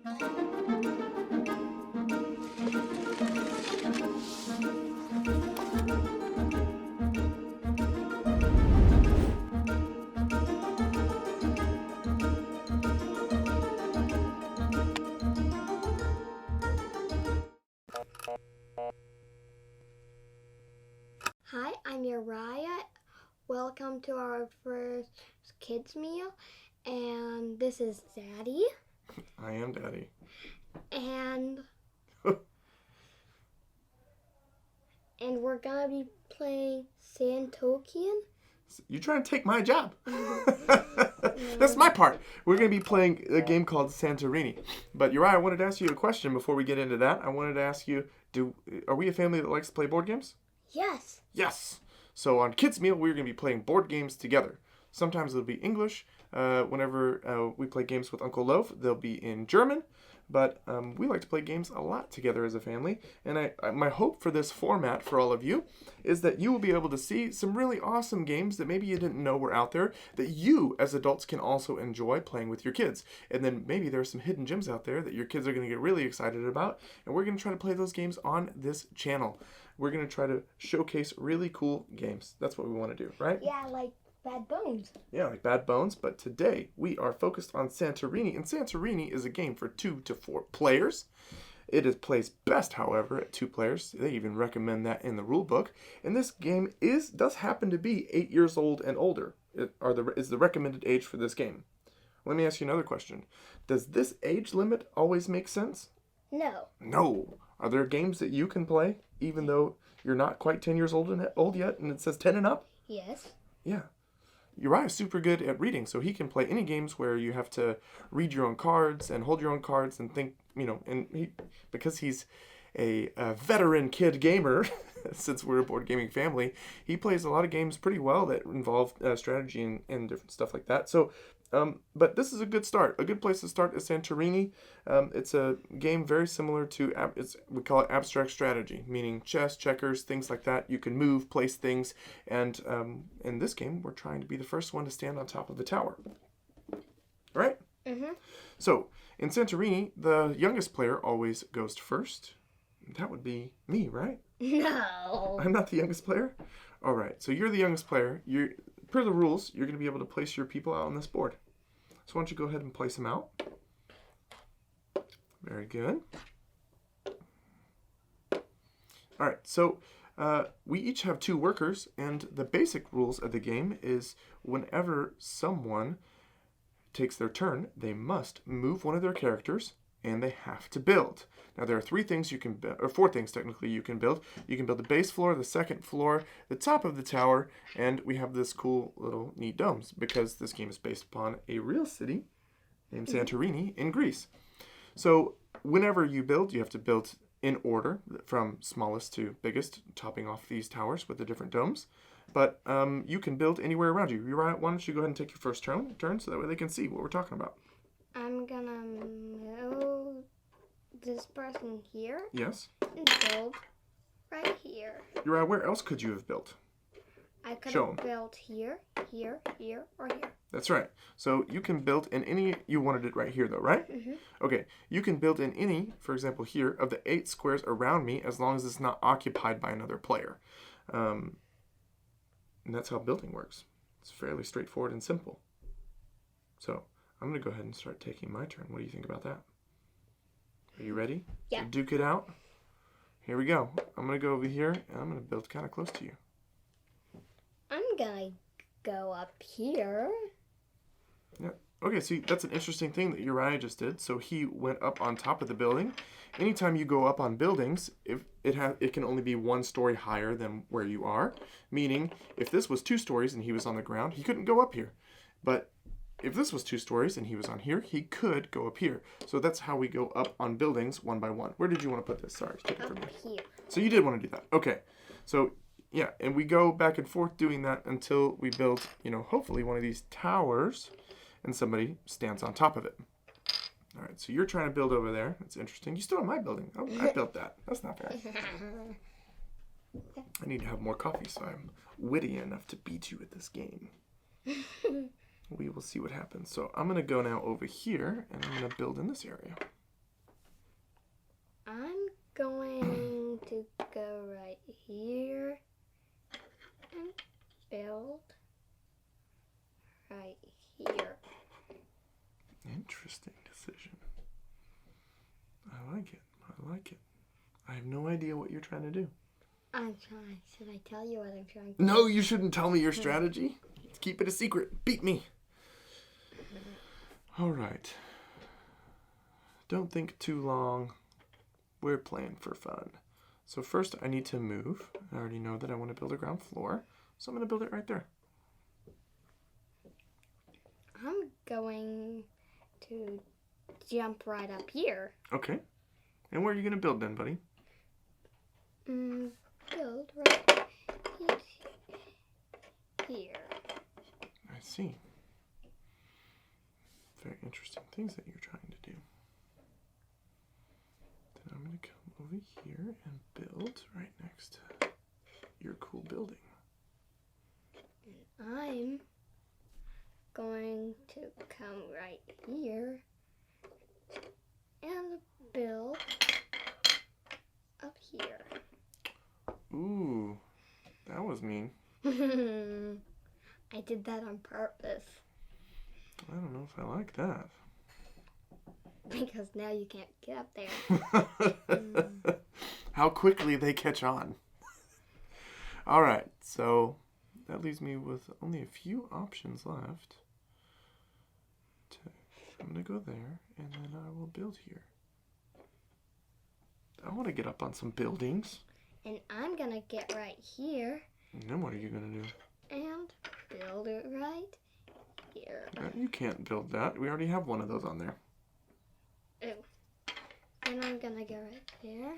Hi, I'm Uriah. Welcome to our first kids meal. And this is Daddy. I am Daddy. And we're gonna be playing Santorini. You trying to take my job? That's my part. We're going to be playing a game called Santorini. But Uriah, I wanted to ask you a question before we get into that. I wanted to ask you, are we a family that likes to play board games? Yes. Yes. So on Kids Meal, we're going to be playing board games together. Sometimes it'll be English. Whenever we play games with Uncle Loaf, they'll be in German. But we like to play games a lot together as a family. And my hope for this format for all of you is that you will be able to see some really awesome games that maybe you didn't know were out there that you as adults can also enjoy playing with your kids. And then maybe there are some hidden gems out there that your kids are going to get really excited about. And we're going to try to play those games on this channel. We're going to try to showcase really cool games. That's what we want to do, right? Yeah, like Bad Bones. Yeah, like Bad Bones. But today we are focused on Santorini. And Santorini is a game for 2 to 4 players. It plays best, however, at 2 players. They even recommend that in the rule book. And this game does happen to be 8 years old and older. Is the recommended age for this game. Let me ask you another question. Does this age limit always make sense? No. No. Are there games that you can play even though you're not quite 10 years old yet and it says 10 and up? Yes. Yeah. Uriah's super good at reading, so he can play any games where you have to read your own cards and hold your own cards and think, because he's a veteran kid gamer, since we're a board gaming family, he plays a lot of games pretty well that involve strategy and different stuff like that. So, but this is a good start. A good place to start is Santorini. It's a game very similar to, we call it abstract strategy, meaning chess, checkers, things like that. You can move, place things, and in this game, we're trying to be the first one to stand on top of the tower. Right? Mm-hmm. So, in Santorini, the youngest player always goes first. That would be me, right? No. I'm not the youngest player? All right, so you're the youngest player. Per the rules, you're going to be able to place your people out on this board. So why don't you go ahead and place them out. Very good. All right, so we each have 2 workers, and the basic rules of the game is whenever someone takes their turn, they must move one of their characters, and they have to build. Now there are 3 things you can build, or 4 things technically you can build. You can build the base floor, the second floor, the top of the tower, and we have this cool little neat domes because this game is based upon a real city named Santorini in Greece. So whenever you build, you have to build in order from smallest to biggest, topping off these towers with the different domes. But you can build anywhere around you. Why don't you go ahead and take your first turn so that way they can see what we're talking about. I'm gonna move this person here. Yes. And build right here. Uriah, where else could you have built? I could have built here, here, here, or here. That's right. So you can build in any, you wanted it right here though, right? Mm-hmm. Okay, you can build in any, for example here, of the 8 squares around me as long as it's not occupied by another player. And that's how building works. It's fairly straightforward and simple. So I'm going to go ahead and start taking my turn. What do you think about that? Are you ready? Yeah. To duke it out? Here we go. I'm going to go over here, and I'm going to build kind of close to you. I'm gonna go up here. Yeah. Okay, see, that's an interesting thing that Uriah just did. So he went up on top of the building. Anytime you go up on buildings, it can only be 1 story higher than where you are. Meaning, if this was 2 stories and he was on the ground, he couldn't go up here. But if this was 2 stories and he was on here, he could go up here. So that's how we go up on buildings one by one. Where did you want to put this? Sorry, take it from me. Up here. So you did want to do that. Okay. So yeah, and we go back and forth doing that until we build, hopefully one of these towers and somebody stands on top of it. All right, so you're trying to build over there. That's interesting. You still have my building. Oh, I built that. That's not bad. I need to have more coffee so I'm witty enough to beat you at this game. We will see what happens. So I'm going to go now over here and I'm going to build in this area. I'm going to go right here and build right here. Interesting decision. I like it. I like it. I have no idea what you're trying to do. I'm trying. Should I tell you what I'm trying to No, do? you shouldn't tell me your strategy. Keep it a secret. Beat me. All right. Don't think too long. We're playing for fun. So first I need to move. I already know that I want to build a ground floor. So I'm going to build it right there. I'm going to jump right up here. Okay. And where are you going to build then, buddy? Build right here. I see. Very interesting things that you're trying to do. Then I'm going to come over here and build right next to your cool building. And I'm going to come right here and build up here. Ooh, that was mean. I did that on purpose. I don't know if I like that. Because now you can't get up there. How quickly they catch on. All right, so that leaves me with only a few options left. I'm going to go there, and then I will build here. I want to get up on some buildings. And I'm going to get right here. And then what are you going to do? And build it right here. You can't build that. We already have one of those on there. Oh. And I'm going to go right there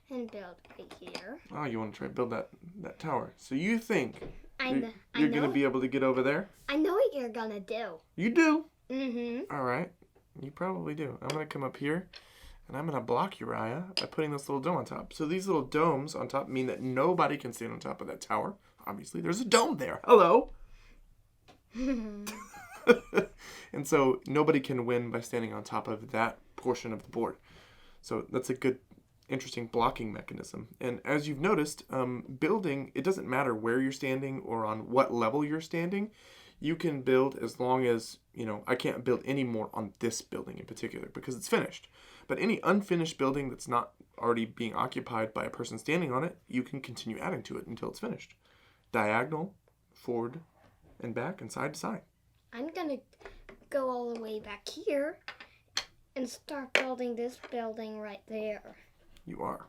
and build right here. Oh, you want to try to build that tower. So you think you're going to be able to get over there? I know what you're going to do. You do? Mm-hmm. All right. You probably do. I'm going to come up here, and I'm going to block Uriah by putting this little dome on top. So these little domes on top mean that nobody can stand on top of that tower. Obviously, there's a dome there. Hello. And so nobody can win by standing on top of that portion of the board. So that's a good, interesting blocking mechanism. And as you've noticed, building, it doesn't matter where you're standing or on what level you're standing. You can build as long as, I can't build any more on this building in particular because it's finished. But any unfinished building that's not already being occupied by a person standing on it, you can continue adding to it until it's finished. Diagonal, forward, and back, and side to side. I'm going to go all the way back here and start building this building right there. You are.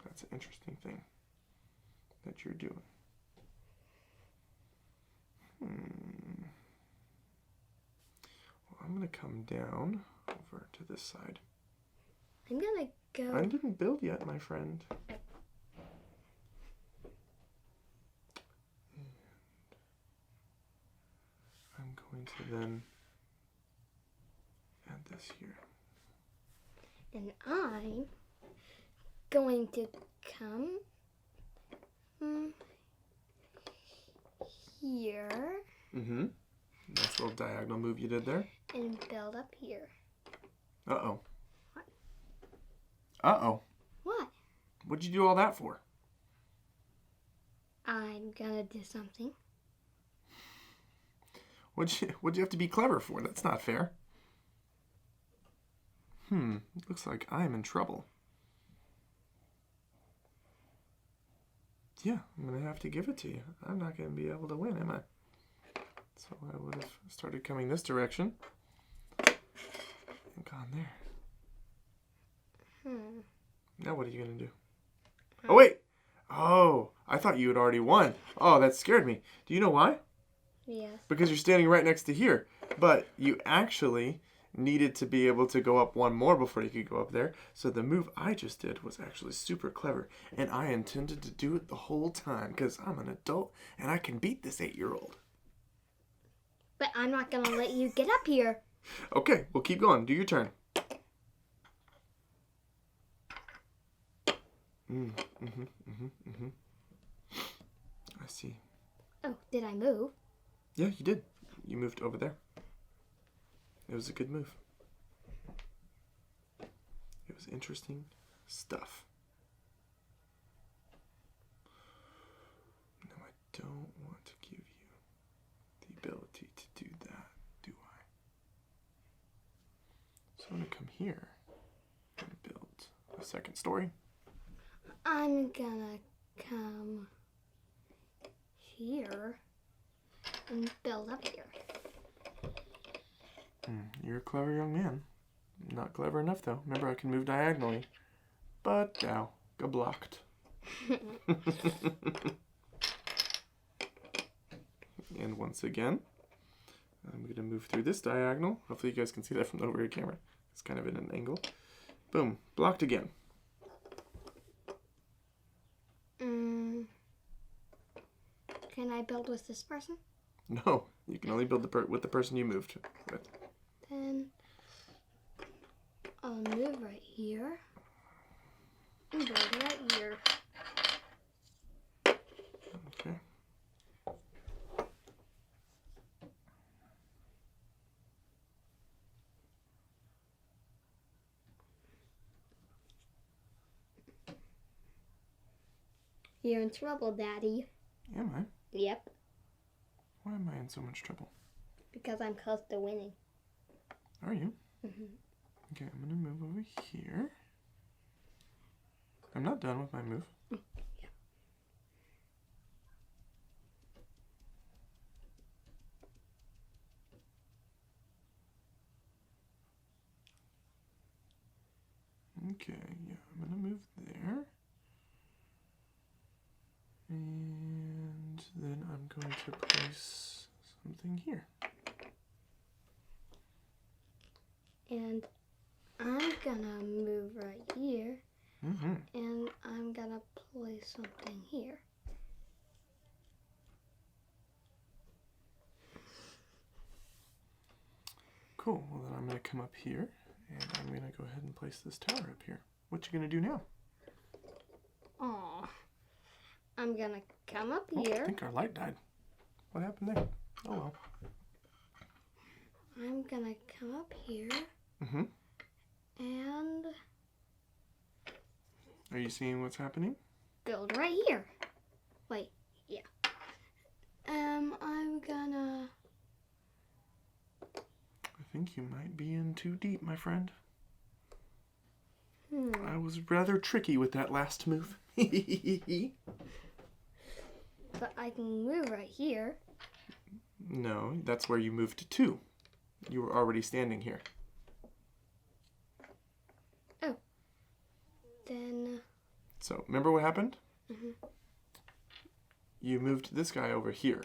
That's an interesting thing that you're doing. Well, I'm going to come down over to this side. I'm going to go... I didn't build yet, my friend. I'm going to then add this here. And I'm going to come here. Mm-hmm. Nice little diagonal move you did there. And build up here. Uh-oh. What? Uh-oh. What? What'd you do all that for? I'm gonna do something. What'd you have to be clever for? That's not fair. Looks like I'm in trouble. Yeah, I'm going to have to give it to you. I'm not going to be able to win, am I? So I would have started coming this direction and gone there. Now what are you going to do? Oh, wait! Oh, I thought you had already won. Oh, that scared me. Do you know why? Yes. Because you're standing right next to here. But you actually needed to be able to go up one more before you could go up there. So the move I just did was actually super clever. And I intended to do it the whole time because I'm an adult and I can beat this 8-year-old. But I'm not going to let you get up here. Okay, well keep going. Do your turn. I see. Oh, did I move? Yeah, you did. You moved over there. It was a good move. It was interesting stuff. No, I don't want to give you the ability to do that, do I? So I'm going to come here and build a second story. I'm gonna come here and build up here. You're a clever young man. Not clever enough, though. Remember, I can move diagonally. But now, got blocked. And once again, I'm going to move through this diagonal. Hopefully you guys can see that from the overhead camera. It's kind of in an angle. Boom, blocked again. Can I build with this person? No, you can only build with the person you moved with. Then I'll move right here and build right here. Okay. You're in trouble, Daddy. Am I? Yep, Why am I in so much trouble? because I'm close to winning. Are you? Mm-hmm. Okay, I'm going to move over here. I'm not done with my move. Yeah. Okay, yeah, I'm going to move there. And then I'm going to place something here. And I'm gonna move right here, Mm-hmm. and I'm gonna place something here. Cool, well then I'm going to come up here, and I'm going to go ahead and place this tower up here. What you going to do now? Aw. I'm gonna come up Oh, I here. think our light died. What happened there? Oh well. I'm gonna come up here, Mm-hmm. and Are you seeing what's happening? build right here. Wait, yeah. I'm gonna... I think you might be in too deep, my friend. Hmm. I was rather tricky with that last move. But I can move right here. No, that's where you moved to. You were already standing here. Oh. Then... So, remember what happened? Mhm. You moved this guy over here.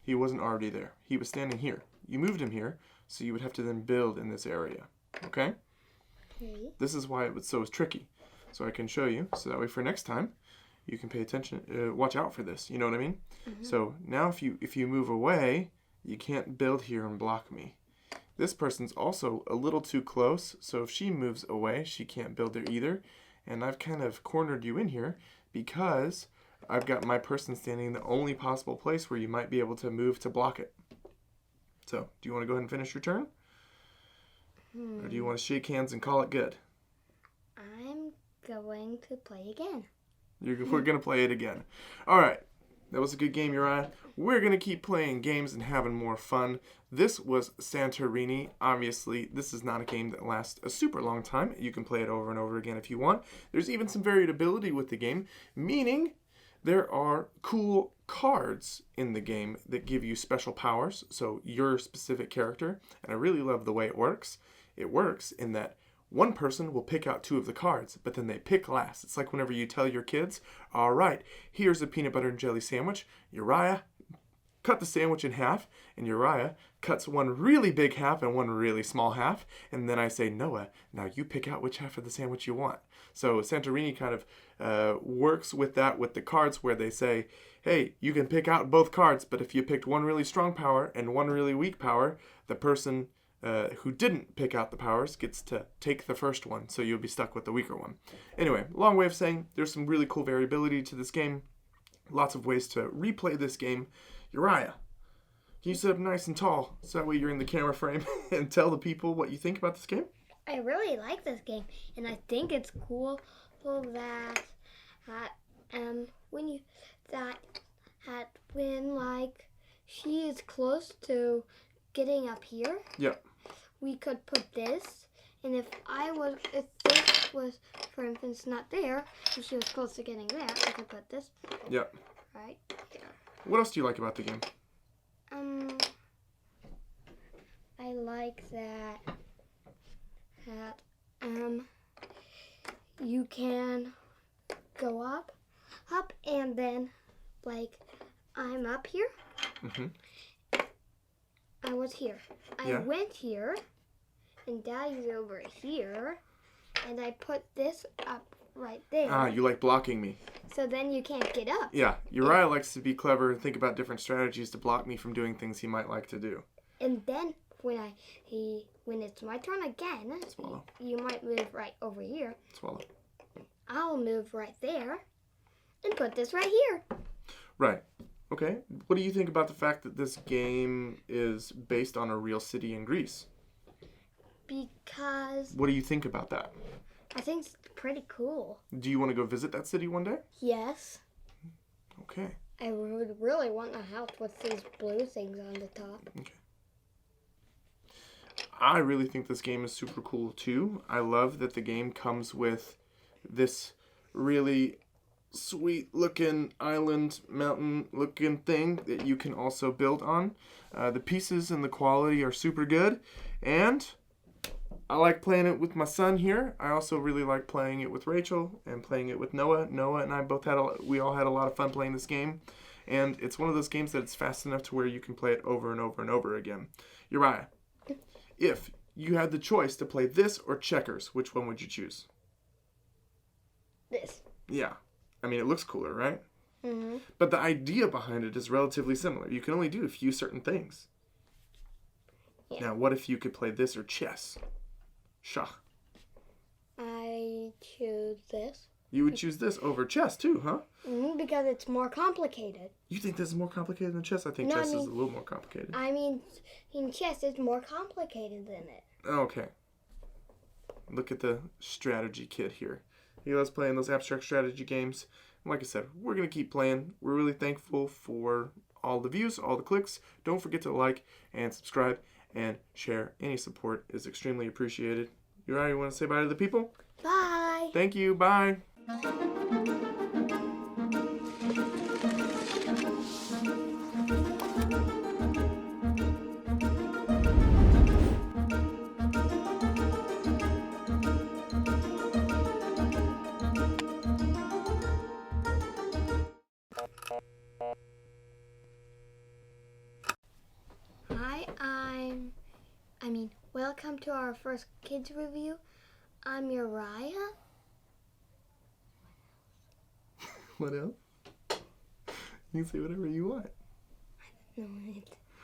He wasn't already there. He was standing here. You moved him here, so you would have to then build in this area. Okay? Okay. This is why it was so tricky. So I can show you, so that way for next time, you can pay attention, watch out for this. You know what I mean? Mhm. So now if you move away, you can't build here and block me. This person's also a little too close, so if she moves away, she can't build there either. And I've kind of cornered you in here because I've got my person standing in the only possible place where you might be able to move to block it. So, do you want to go ahead and finish your turn? Or do you want to shake hands and call it good? I'm going to play again. We're going to play it again. All right. That was a good game, Uriah. We're going to keep playing games and having more fun. This was Santorini. Obviously, this is not a game that lasts a super long time. You can play it over and over again if you want. There's even some variability with the game, meaning there are cool cards in the game that give you special powers, so your specific character. And I really love the way it works. It works in that one person will pick out two of the cards, but then they pick last. It's like whenever you tell your kids, all right, here's a peanut butter and jelly sandwich. Uriah, cut the sandwich in half, and Uriah cuts one really big half and one really small half, and then I say, Noah, now you pick out which half of the sandwich you want. So Santorini kind of works with that with the cards where they say, hey, you can pick out both cards, but if you picked one really strong power and one really weak power, the person who didn't pick out the powers gets to take the first one, so you'll be stuck with the weaker one. Anyway, long way of saying there's some really cool variability to this game. Lots of ways to replay this game. Uriah, can you sit up nice and tall so that way you're in the camera frame and tell the people what you think about this game? I really like this game, and I think it's cool that when you that when like she is close to getting up here. Yeah. We could put this, and if this was, for instance, not there, and she was close to getting there, I could put this. Yeah. Right there. What else do you like about the game? I like that you can go up, and then like I'm up here. Mm-hmm. I was here. I went here, and Daddy's over here, and I put this up right there. Ah, you like blocking me. So then you can't get up. Yeah, Uriah likes to be clever and think about different strategies to block me from doing things he might like to do. And then when it's my turn again, Swallow. You might move right over here. Swallow. I'll move right there and put this right here. Right. Okay. What do you think about the fact that this game is based on a real city in Greece? Because... What do you think about that? I think it's pretty cool. Do you want to go visit that city one day? Yes. Okay. I would really want a house with these blue things on the top. Okay. I really think this game is super cool too. I love that the game comes with this really sweet looking island mountain looking thing that you can also build on. The pieces and the quality are super good, and I like playing it with my son here. I also really like playing it with Rachel and playing it with Noah. Noah and I we all had a lot of fun playing this game, and it's one of those games that it's fast enough to where you can play it over and over and over again. Uriah, if you had the choice to play this or checkers, which one would you choose? This. Yeah. I mean, it looks cooler, right? Mm-hmm. But the idea behind it is relatively similar. You can only do a few certain things. Yeah. Now, what if you could play this or chess? Schach. I choose this. You would choose this over chess too, huh? Mm-hmm, because it's more complicated. You think this is more complicated than chess? I think chess is a little more complicated. I mean, in chess, it's more complicated than it. Okay. Look at the strategy kid here. He loves playing those abstract strategy games. Like I said, we're going to keep playing. We're really thankful for all the views, all the clicks. Don't forget to like and subscribe and share. Any support is extremely appreciated. Uriah, you want to say bye to the people? Bye. Thank you. Bye. Welcome to our first kids review. I'm Uriah. What else? You can say whatever you want. I don't know it.